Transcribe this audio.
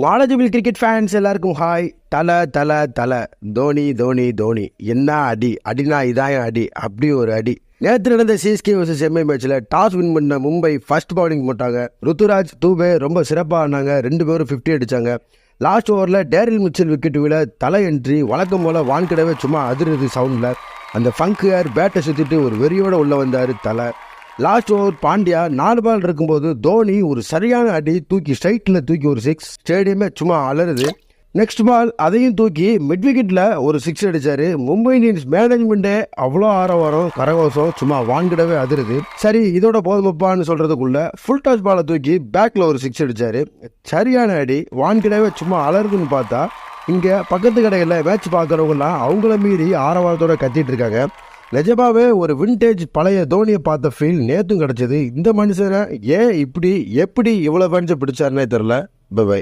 Knowledgeable cricket fans எல்லாருக்கும் hi. தலை தோனி தோனி தோனி என்ன அடி அடினா இதாயம் அடி, அப்படி ஒரு அடி. நேற்று நடந்த சிஎஸ்கே vs எம்ஐ மேட்ச்ல டாஸ் வின் பண்ண மும்பை ஃபர்ஸ்ட் பவுலிங் போட்டாங்க. ருத்துராஜ் தூபே ரொம்ப சிறப்பாக ஆனாங்க. 2 பேரும் 50 அடிச்சாங்க. லாஸ்ட் ஓவரில் டேரில் மிச்சல் விக்கெட் விழ தலை என்ட்ரி வழக்கம் போல வான்கிடவே சும்மா அதிர்றது சவுண்டில். அந்த ஃபங்கு பேட்டை சுற்றிட்டு ஒரு வெறியோட உள்ள வந்தார் தலை. லாஸ்ட் ஓவர் பாண்டியா 4 பால் இருக்கும்போது தோனி ஒரு சரியான அடி தூக்கி ஸ்ட்ரைட்டில் தூக்கி ஒரு 6. ஸ்டேடியமே சும்மா அலருது. நெக்ஸ்ட் பால் அதையும் தூக்கி மிட் விக்கெட்டில் ஒரு 6 அடித்தார். மும்பை இந்தியன்ஸ் மேனேஜ்மெண்ட்டே அவ்வளோ ஆரவாரம் கரகோசம் சும்மா வான்கிடவே அதிருது. சரி இதோட போதுமப்பான்னு சொல்கிறதுக்குள்ள ஃபுல் டாஸ் பாலை தூக்கி பேக்கில் ஒரு 6 அடித்தார். சரியான அடி வான்கிடவே சும்மா அலருதுன்னு பார்த்தா இங்கே பக்கத்து கடைகளில் மேட்ச் பார்க்குறவங்கலாம் அவங்கள மீறி ஆரவாரத்தோட கத்திட்டு இருக்காங்க. நிஜமாவே ஒரு விண்டேஜ் பழைய தோனியை பார்த்த ஃபீல் நேற்றும் கிடச்சிது. இந்த மனுஷனை ஏன் இப்படி எப்படி இவ்வளோ ஃபேன்ஸை பிடிச்சாருன்னே தெரில. பை.